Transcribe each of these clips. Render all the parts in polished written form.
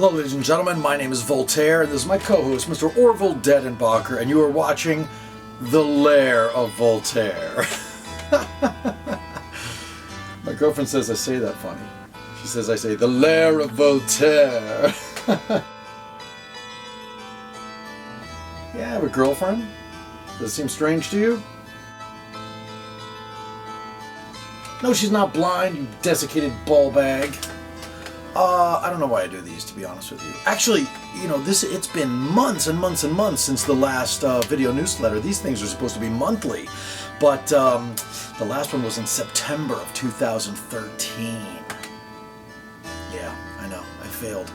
Hello ladies and gentlemen, my name is Voltaire, and this is my co-host, Mr. Orville Dedenbacher, and you are watching The Lair of Voltaire. My girlfriend says I say that funny. She says I say, The Lair of Voltaire. Yeah, I have a girlfriend. Does it seem strange to you? No, she's not blind, you desiccated ball bag. I don't know why I do these, to be honest with you. Actually, you know, it's been months and months and months since the last video newsletter. These things are supposed to be monthly, but the last one was in September of 2013. Yeah, I know, I failed.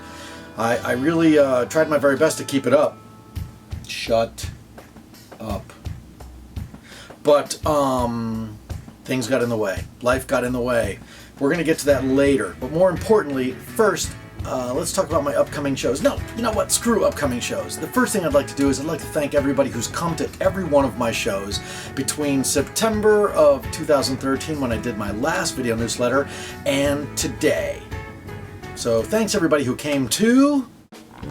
I really tried my very best to keep it up. Shut up. But, things got in the way. Life got in the way. We're going to get to that later. But more importantly, first, let's talk about my upcoming shows. No, you know what? Screw upcoming shows. The first thing I'd like to do is I'd like to thank everybody who's come to every one of my shows between September of 2013, when I did my last video newsletter, and today. So thanks everybody who came to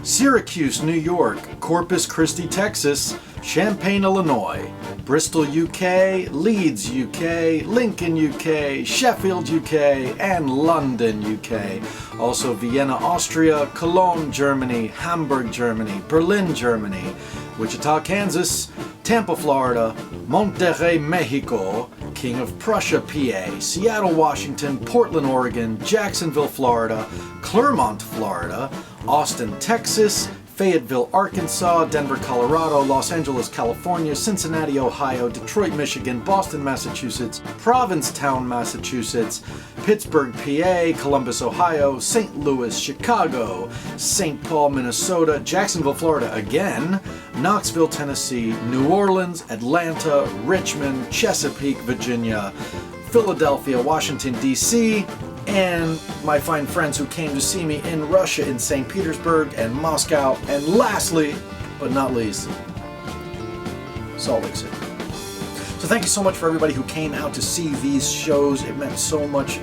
Syracuse, New York, Corpus Christi, Texas, Champaign, Illinois, Bristol, UK, Leeds, UK, Lincoln, UK, Sheffield, UK, and London, UK. Also Vienna, Austria, Cologne, Germany, Hamburg, Germany, Berlin, Germany, Wichita, Kansas, Tampa, Florida, Monterrey, Mexico, King of Prussia, PA, Seattle, Washington, Portland, Oregon, Jacksonville, Florida, Clermont, Florida, Austin, Texas, Fayetteville, Arkansas, Denver, Colorado, Los Angeles, California, Cincinnati, Ohio, Detroit, Michigan, Boston, Massachusetts, Provincetown, Massachusetts, Pittsburgh, PA, Columbus, Ohio, St. Louis, Chicago, St. Paul, Minnesota, Jacksonville, Florida again, Knoxville, Tennessee, New Orleans, Atlanta, Richmond, Chesapeake, Virginia, Philadelphia, Washington, D.C., and my fine friends who came to see me in Russia, in St. Petersburg and Moscow, and lastly, but not least, Salt Lake City. So thank you so much for everybody who came out to see these shows. It meant so much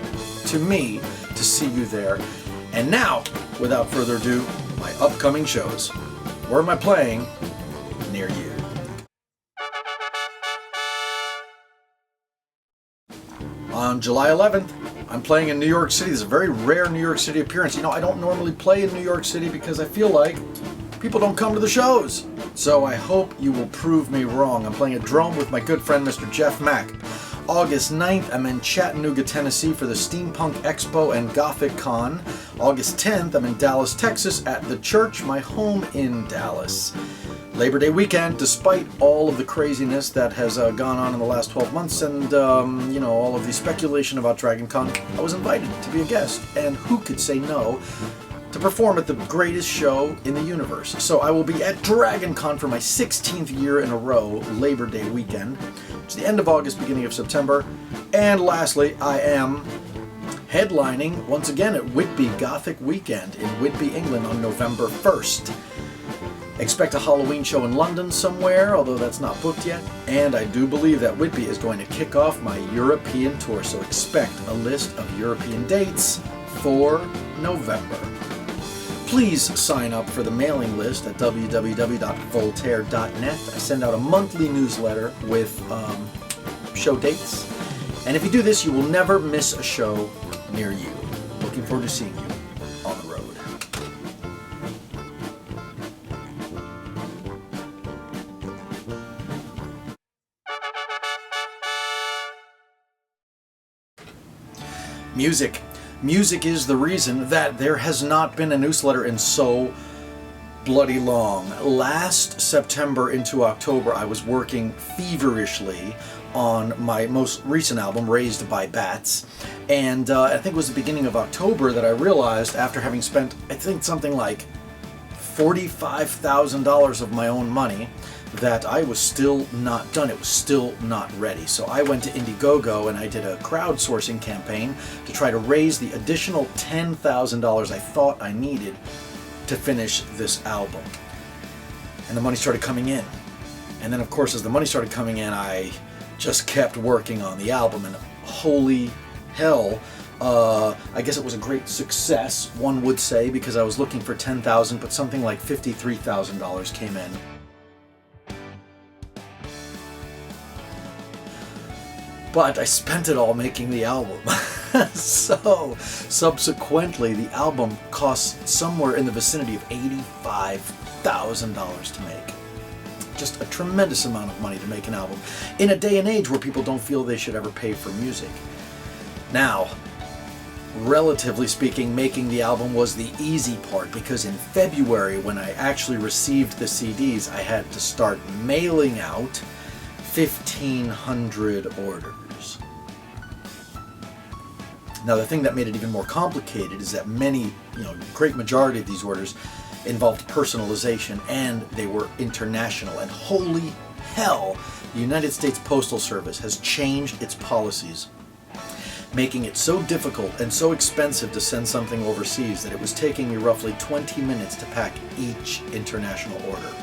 to me to see you there. And now, without further ado, my upcoming shows. Where am I playing? Near you. On July 11th, I'm playing in New York City. This is a very rare New York City appearance. You know, I don't normally play in New York City because I feel like people don't come to the shows. So I hope you will prove me wrong. I'm playing at Drome with my good friend Mr. Jeff Mack. August 9th, I'm in Chattanooga, Tennessee for the Steampunk Expo and Gothic Con. August 10th, I'm in Dallas, Texas at The Church, my home in Dallas. Labor Day weekend, despite all of the craziness that has gone on in the last 12 months and, you know, all of the speculation about Dragon Con, I was invited to be a guest, and who could say no to perform at the greatest show in the universe. So I will be at Dragon Con for my 16th year in a row, Labor Day weekend. It's the end of August, beginning of September. And lastly, I am headlining once again at Whitby Gothic Weekend in Whitby, England on November 1st. Expect a Halloween show in London somewhere, although that's not booked yet. And I do believe that Whitby is going to kick off my European tour, so expect a list of European dates for November. Please sign up for the mailing list at www.voltaire.net. I send out a monthly newsletter with show dates. And if you do this, you will never miss a show near you. Looking forward to seeing you on the road. Music. Music is the reason that there has not been a newsletter in so bloody long. Last September into October, I was working feverishly on my most recent album, Raised by Bats. And I think it was the beginning of October that I realized, after having spent, I think, something like $45,000 of my own money, that I was still not done. It was still not ready. So I went to Indiegogo and I did a crowdsourcing campaign to try to raise the additional $10,000 I thought I needed to finish this album. And the money started coming in. And then, of course, as the money started coming in, I just kept working on the album, and holy hell, I guess it was a great success, one would say, because I was looking for $10,000, but something like $53,000 came in. But I spent it all making the album. So, subsequently, the album cost somewhere in the vicinity of $85,000 to make. Just a tremendous amount of money to make an album, in a day and age where people don't feel they should ever pay for music. Now, relatively speaking, making the album was the easy part, because in February, when I actually received the CDs, I had to start mailing out 1,500 orders. Now, the thing that made it even more complicated is that many, great majority of these orders involved personalization, and they were international. And holy hell, the United States Postal Service has changed its policies, making it so difficult and so expensive to send something overseas that it was taking me roughly 20 minutes to pack each international order.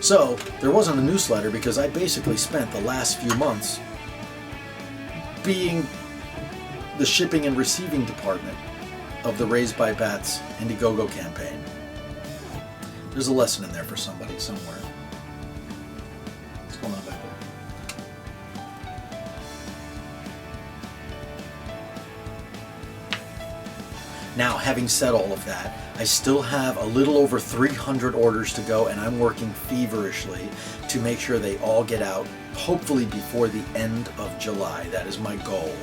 So there wasn't a newsletter, because I basically spent the last few months being the shipping and receiving department of the Raised by Bats Indiegogo campaign. There's a lesson in there for somebody somewhere. What's going on back there? Now, having said all of that, I still have a little over 300 orders to go, and I'm working feverishly to make sure they all get out, hopefully before the end of July. That is my goal.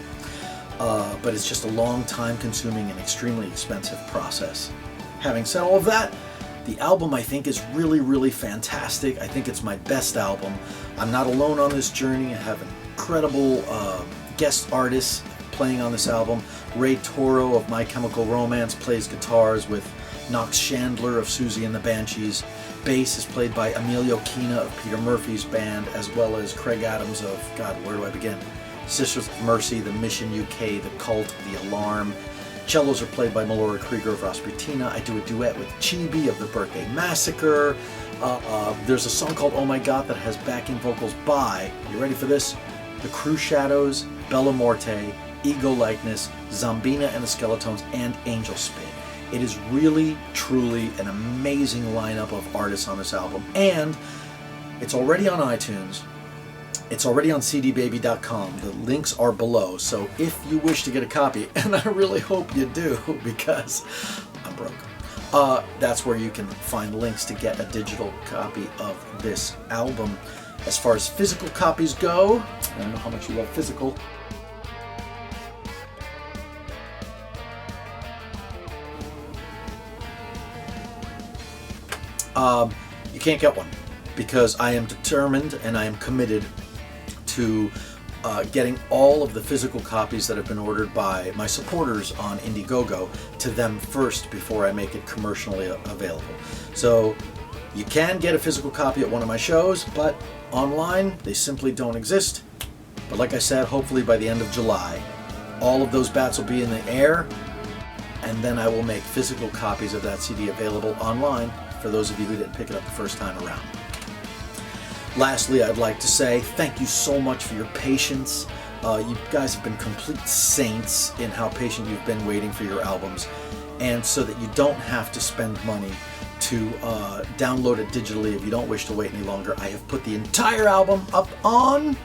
But it's just a long, time-consuming and extremely expensive process. Having said all of that, the album, I think, is really, really fantastic. I think it's my best album. I'm not alone on this journey. I have incredible guest artists playing on this album. Ray Toro of My Chemical Romance plays guitars with Knox Chandler of Susie and the Banshees. Bass is played by Emilio Kina of Peter Murphy's band, as well as Craig Adams of, God, where do I begin? Sisters of Mercy, The Mission UK, The Cult, The Alarm. Cellos are played by Melora Krieger of Rasputina. I do a duet with Chibi of The Birthday Massacre. There's a song called Oh My God that has backing vocals by, you ready for this? The Crew Shadows, Bella Morte, Ego Likeness, Zombina and the Skeletons, and Angel Spit. It is really, truly an amazing lineup of artists on this album. And it's already on iTunes. It's already on cdbaby.com. The links are below. So if you wish to get a copy, and I really hope you do, because I'm broke, that's where you can find links to get a digital copy of this album. As far as physical copies go, I don't know how much you love physical. You can't get one, because I am determined and I am committed to getting all of the physical copies that have been ordered by my supporters on Indiegogo to them first before I make it commercially available. So you can get a physical copy at one of my shows, but online they simply don't exist. But like I said, hopefully by the end of July, all of those bats will be in the air, and then I will make physical copies of that CD available online for those of you who didn't pick it up the first time around. Lastly, I'd like to say thank you so much for your patience. You guys have been complete saints in how patient you've been waiting for your albums. And so that you don't have to spend money to download it digitally if you don't wish to wait any longer, I have put the entire album up on,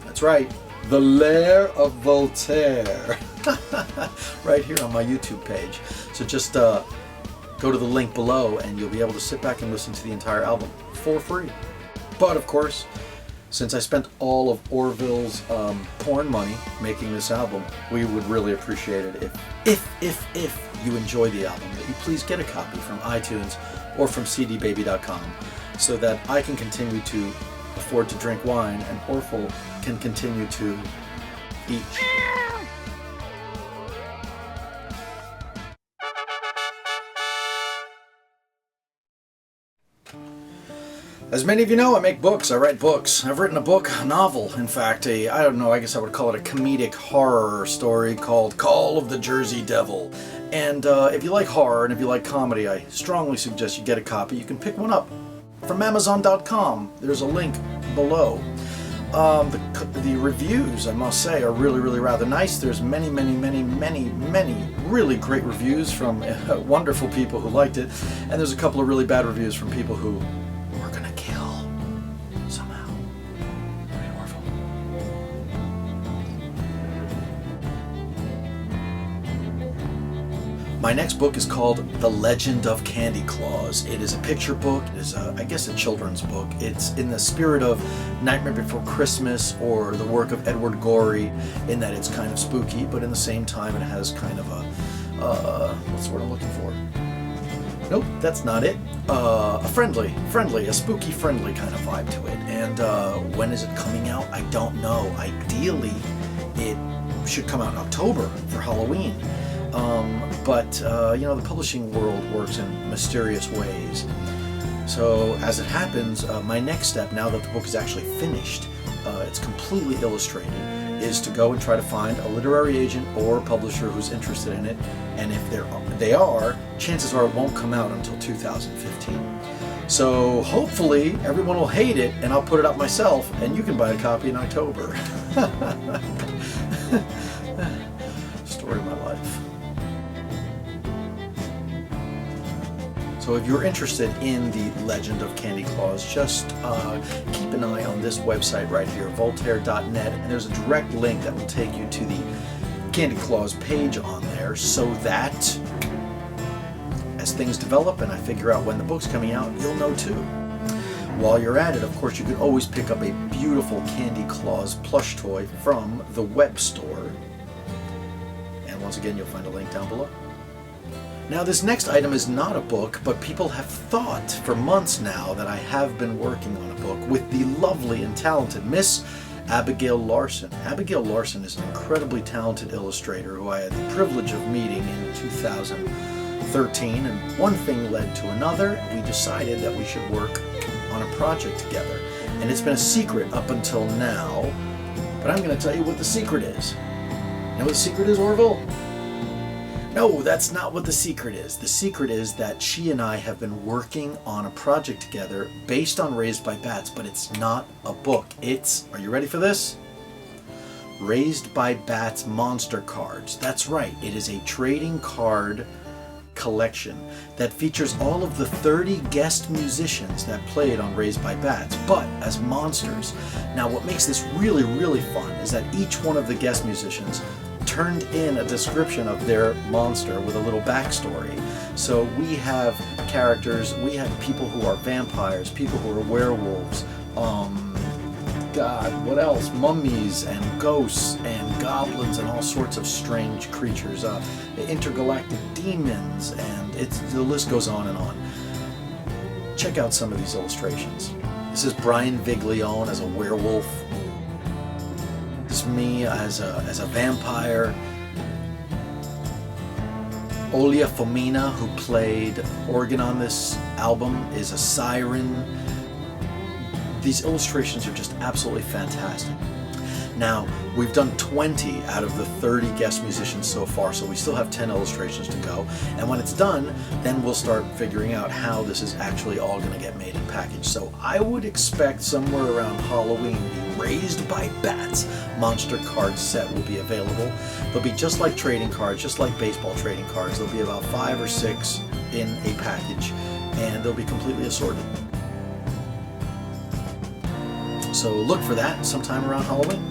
that's right, the Lair of Voltaire, right here on my YouTube page. So just go to the link below and you'll be able to sit back and listen to the entire album for free. But of course, since I spent all of Orville's porn money making this album, we would really appreciate it if you enjoy the album, that you please get a copy from iTunes or from cdbaby.com, so that I can continue to afford to drink wine and Orville can continue to eat. As many of you know, I make books. I write books. I've written a book, a novel, in fact, I don't know, I guess I would call it a comedic horror story called Call of the Jersey Devil. And if you like horror and if you like comedy, I strongly suggest you get a copy. You can pick one up from Amazon.com. There's a link below. The reviews, I must say, are really rather nice. There's many really great reviews from wonderful people who liked it, and there's a couple of really bad reviews from people who were gonna kill somehow. Pretty Orville. My next book is called The Legend of Candy Claus. It is a picture book. It is, I guess, a children's book. It's in the spirit of Nightmare Before Christmas or the work of Edward Gorey, in that it's kind of spooky, but in the same time it has kind of a, what's the word I'm looking for? Nope, that's not it. A spooky friendly kind of vibe to it. And when is it coming out? I don't know. Ideally, it should come out in October for Halloween. But the publishing world works in mysterious ways. So as it happens, my next step, now that the book is actually finished, it's completely illustrated, is to go and try to find a literary agent or publisher who's interested in it. And if they are, chances are it won't come out until 2015. So hopefully everyone will hate it and I'll put it up myself and you can buy a copy in October. Story of my life. So if you're interested in the Legend of Candy Claus, just keep an eye on this website right here, Voltaire.net, and there's a direct link that will take you to the Candy Claus page on there, so that as things develop and I figure out when the book's coming out, you'll know too. While you're at it, of course, you can always pick up a beautiful Candy Claus plush toy from the web store. And once again, you'll find a link down below. Now, this next item is not a book, but people have thought for months now that I have been working on a book with the lovely and talented Miss Abigail Larson. Abigail Larson is an incredibly talented illustrator who I had the privilege of meeting in 2013, and one thing led to another. We decided that we should work on a project together, and it's been a secret up until now, but I'm going to tell you what the secret is. You know what the secret is, Orville? No, that's not what the secret is. The secret is that she and I have been working on a project together based on Raised by Bats, but it's not a book. It's, are you ready for this? Raised by Bats monster cards. That's right, it is a trading card collection that features all of the 30 guest musicians that played on Raised by Bats, but as monsters. Now, what makes this really fun is that each one of the guest musicians turned in a description of their monster with a little backstory. So we have characters, we have people who are vampires, people who are werewolves, God, what else? Mummies and ghosts and goblins and all sorts of strange creatures, intergalactic demons, and the list goes on and on. Check out some of these illustrations. This is Brian Viglione as a werewolf. This is me as a vampire. Olia Fomina, who played organ on this album, is a siren. These illustrations are just absolutely fantastic. Now, we've done 20 out of the 30 guest musicians so far, so we still have 10 illustrations to go. And when it's done, then we'll start figuring out how this is actually all going to get made and packaged. So I would expect somewhere around Halloween, the Raised by Bats monster card set will be available. They'll be just like trading cards, just like baseball trading cards. There'll be about 5 or 6 in a package, and they'll be completely assorted. So look for that sometime around Halloween.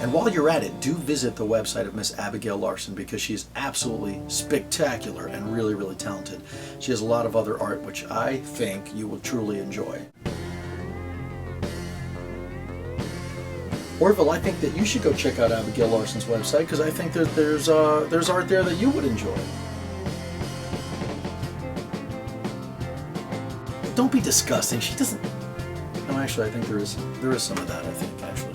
And while you're at it, do visit the website of Miss Abigail Larson, because she's absolutely spectacular and really talented. She has a lot of other art which I think you will truly enjoy. Orville, I think that you should go check out Abigail Larson's website, because I think that there's art there that you would enjoy. Don't be disgusting. She doesn't. No, actually, I think there is some of that. I think actually.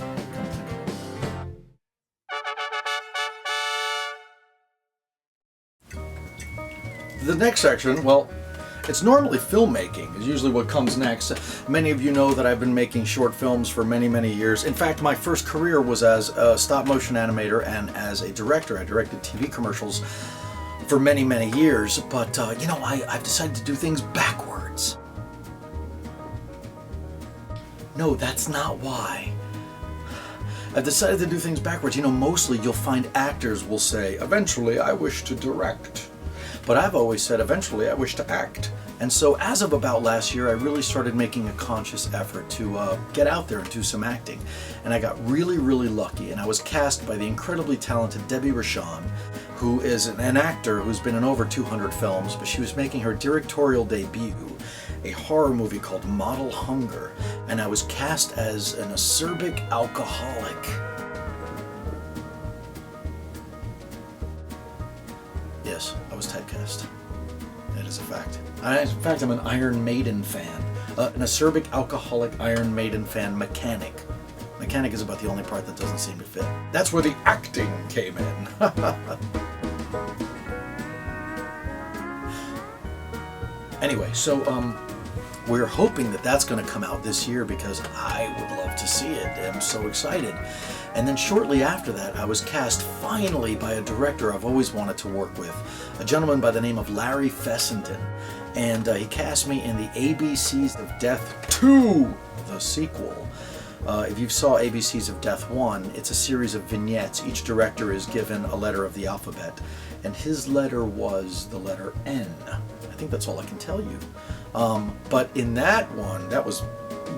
The next section, well, it's normally filmmaking is usually what comes next. Many of you know that I've been making short films for many years. In fact, my first career was as a stop-motion animator and as a director. I directed TV commercials for many years, but I've decided to do things backwards. No, that's not why. I've decided to do things backwards. You know, mostly you'll find actors will say, eventually I wish to direct. But I've always said, eventually I wish to act. And so as of about last year, I really started making a conscious effort to get out there and do some acting. And I got really, really lucky. And I was cast by the incredibly talented Debbie Rochon, who is an actor who's been in over 200 films, but she was making her directorial debut, a horror movie called Model Hunger. And I was cast as an acerbic alcoholic. Yes, I was typecast. That is a fact. In fact, I'm an Iron Maiden fan. An acerbic alcoholic Iron Maiden fan mechanic. Mechanic is about the only part that doesn't seem to fit. That's where the acting came in. Anyway, so we're hoping that that's going to come out this year because I would love to see it. I'm so excited. And then shortly after that, I was cast finally by a director I've always wanted to work with, a gentleman by the name of Larry Fessenden. And he cast me in the ABCs of Death 2, the sequel. If you saw ABCs of Death 1, it's a series of vignettes. Each director is given a letter of the alphabet, and his letter was the letter N. I think that's all I can tell you. But in that one, that was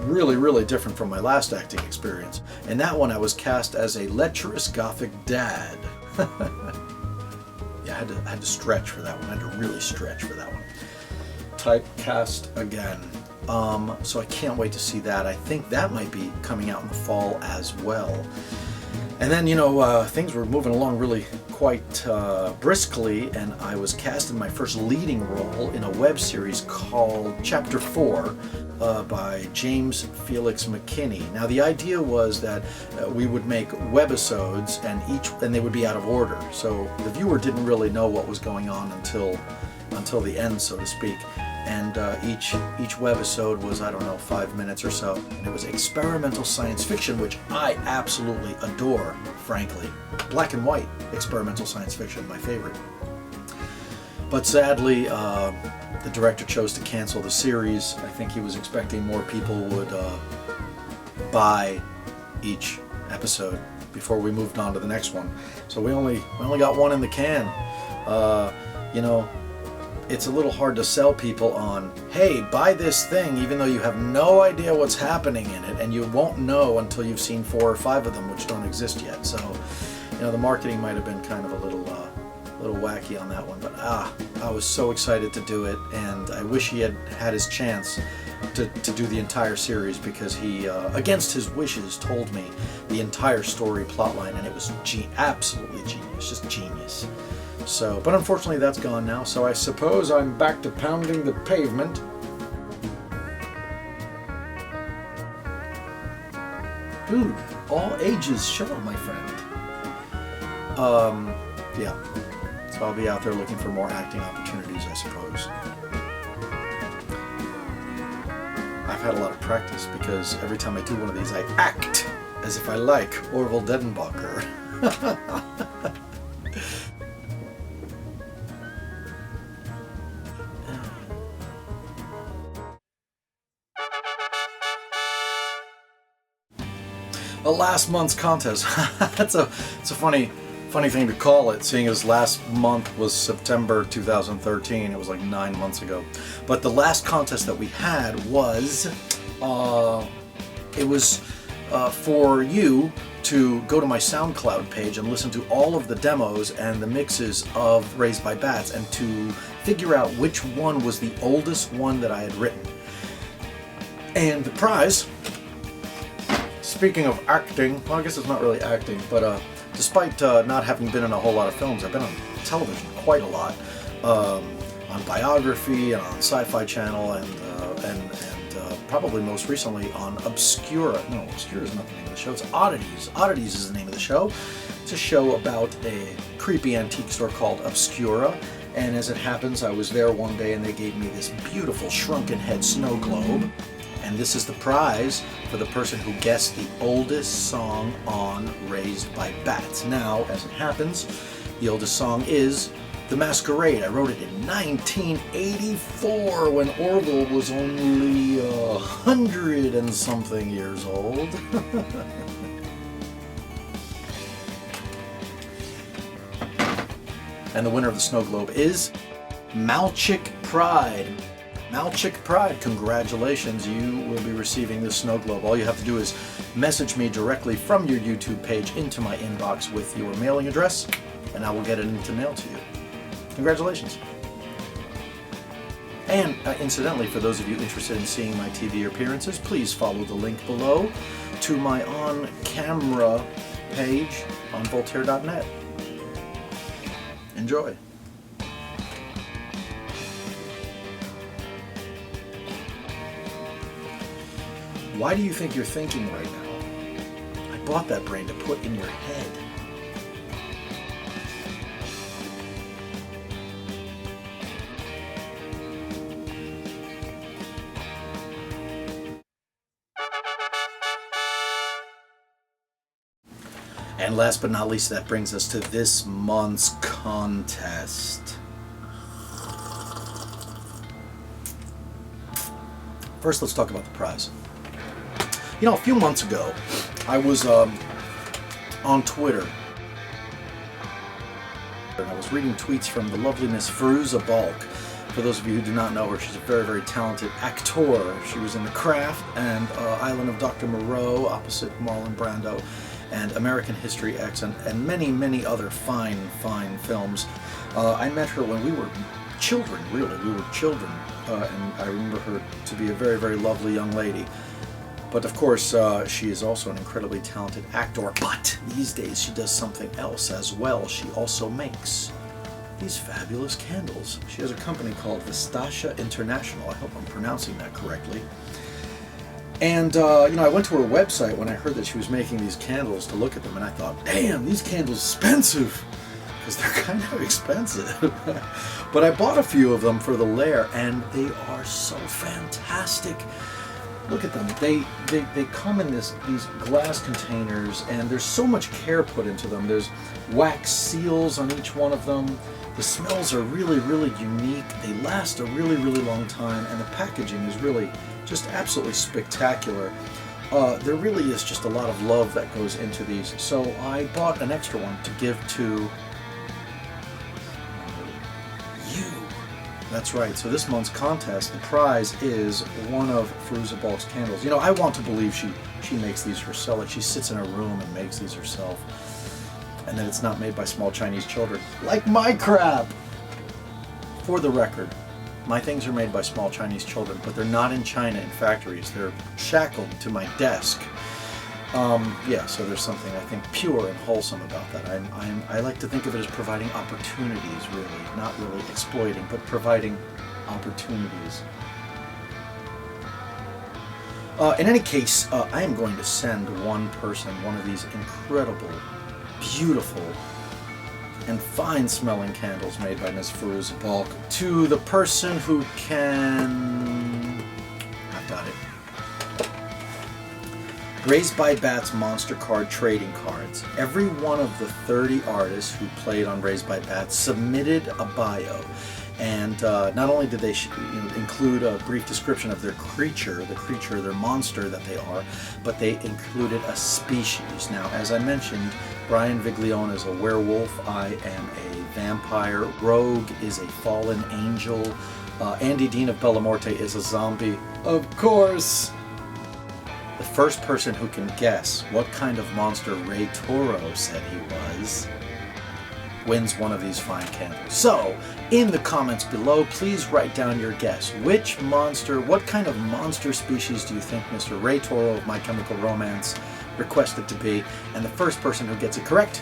really, really different from my last acting experience. In that one, I was cast as a lecherous Gothic dad. Yeah, I had to stretch for that one. I had to really stretch for that one. Typecast again. So I can't wait to see that. I think that might be coming out in the fall as well. And then, you know, things were moving along really quite briskly, and I was cast in my first leading role in a web series called Chapter 4 by James Felix McKinney. Now, the idea was that we would make webisodes, and they would be out of order. So the viewer didn't really know what was going on until the end, so to speak. And each webisode was, I don't know, 5 minutes or so. And it was experimental science fiction, which I absolutely adore, frankly. Black and white experimental science fiction, my favorite. But sadly, the director chose to cancel the series. I think he was expecting more people would buy each episode before we moved on to the next one. So we only got one in the can. You know, it's a little hard to sell people on, hey, buy this thing, even though you have no idea what's happening in it, and you won't know until you've seen 4 or 5 of them, which don't exist yet. So, you know, the marketing might have been kind of a little wacky on that one, but I was so excited to do it, and I wish he had his chance to do the entire series, because he, against his wishes, told me the entire story plotline, and it was absolutely genius, just genius. So, but unfortunately that's gone now, so I suppose I'm back to pounding the pavement. Dude, all ages show, my friend. Yeah. So I'll be out there looking for more acting opportunities, I suppose. I've had a lot of practice, because every time I do one of these, I act as if I like Orville Dedenbacher. Last month's contest. It's a funny thing to call it, seeing as last month was September 2013. It was like 9 months ago. But the last contest that we had was for you to go to my SoundCloud page and listen to all of the demos and the mixes of Raised by Bats, and to figure out which one was the oldest one that I had written. And the prize, speaking of acting, well, I guess it's not really acting, but despite not having been in a whole lot of films, I've been on television quite a lot, on Biography and on Sci-Fi Channel, and probably most recently on Obscura. No, Obscura is not the name of the show. It's Oddities. Oddities is the name of the show. It's a show about a creepy antique store called Obscura. And as it happens, I was there one day and they gave me this beautiful shrunken head snow globe. And this is the prize for the person who guessed the oldest song on Raised by Bats. Now, as it happens, the oldest song is The Masquerade, I wrote it in 1984 when Orville was only 100 and something years old. And the winner of the Snow Globe is Malchik Pride. Malchik Pride, congratulations, you will be receiving this Snow Globe. All you have to do is message me directly from your YouTube page into my inbox with your mailing address, and I will get it into mail to you. Congratulations. And incidentally, for those of you interested in seeing my TV appearances, please follow the link below to my on-camera page on Voltaire.net. Enjoy. Why do you think you're thinking right now? I bought that brain to put in your head. And last but not least, that brings us to this month's contest. First, let's talk about the prize. You know, a few months ago, I was on Twitter, and I was reading tweets from the lovely Miss Fairuza Balk. For those of you who do not know her, she's a very, very talented actor. She was in The Craft and Island of Dr. Moreau, opposite Marlon Brando, and American History X, and many, many other fine, fine films. I met her when we were children, really. We were children, and I remember her to be a very, very lovely young lady. But of course, she is also an incredibly talented actor, but these days she does something else as well. She also makes these fabulous candles. She has a company called Vistasha International. I hope I'm pronouncing that correctly. And, you know, I went to her website when I heard that she was making these candles to look at them, and I thought, damn, these candles are expensive, because they're kind of expensive. But I bought a few of them for the Lair, and they are so fantastic. Look at them. They come in these glass containers, and there's so much care put into them. There's wax seals on each one of them. The smells are really, really unique. They last a really, really long time, and the packaging is really just absolutely spectacular. There really is just a lot of love that goes into these. So I bought an extra one to give to you. That's right. So this month's contest, the prize is one of Fairuza Balk's candles. You know, I want to believe she makes these herself. Like she sits in her room and makes these herself. And that it's not made by small Chinese children. Like my crap! For the record, my things are made by small Chinese children, but they're not in China in factories. They're shackled to my desk. Yeah, so there's something, I think, pure and wholesome about that. I like to think of it as providing opportunities, really. Not really exploiting, but providing opportunities. In any case, I am going to send one person one of these incredible, beautiful, and fine-smelling candles made by Miss Fairuza Balk to the person who can... I've got it. Raised by Bats Monster Card Trading Cards. Every one of the 30 artists who played on Raised by Bats submitted a bio. And not only did they include a brief description of their creature, their monster that they are, but they included a species. Now, as I mentioned, Brian Viglione is a werewolf. I am a vampire. Rogue is a fallen angel. Andy Dean of Bellamorte is a zombie. Of course! The first person who can guess what kind of monster Ray Toro said he was wins one of these fine candles. So, in the comments below, please write down your guess. Which monster, what kind of monster species do you think Mr. Ray Toro of My Chemical Romance requested to be? And the first person who gets it correct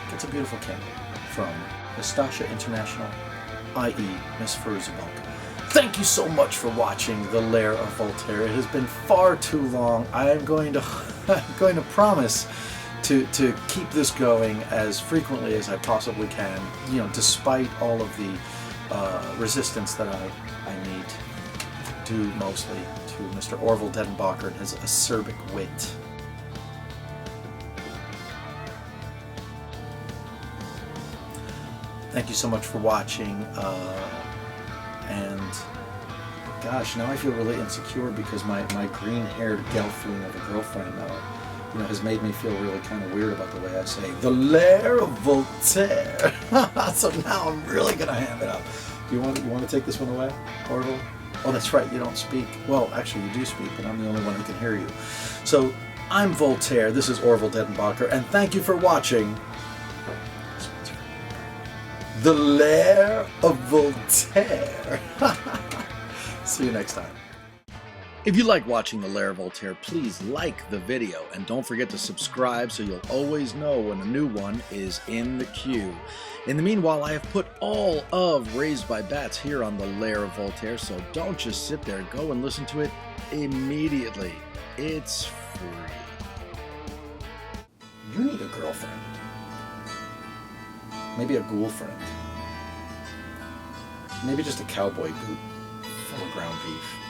gets a beautiful candle from Vistasha International, i.e. Miss Fairuza Balk. Thank you so much for watching The Lair of Voltaire. It has been far too long. I'm going to promise to keep this going as frequently as I possibly can, you know, despite all of the resistance that I meet, due mostly to Mr. Orville Dedenbacher and his acerbic wit. Thank you so much for watching. And gosh, now I feel really insecure because my green-haired gelfling of a girlfriend has made me feel really kind of weird about the way I say the Lair of Voltaire. So now I'm really gonna ham it up. You want to take this one away, Orville? Oh, that's right. You don't speak. Well, actually, you do speak, but I'm the only one who can hear you. So I'm Voltaire. This is Orville Dettenbacher, and thank you for watching the Lair of Voltaire. See you next time. If you like watching the Lair of Voltaire, please like the video and don't forget to subscribe so you'll always know when a new one is in the queue. In the meanwhile, I have put all of Raised by Bats here on the Lair of Voltaire, so don't just sit there. Go and listen to it immediately. It's free. You need a girlfriend. Maybe a ghoul friend. Maybe just a cowboy boot full of ground beef.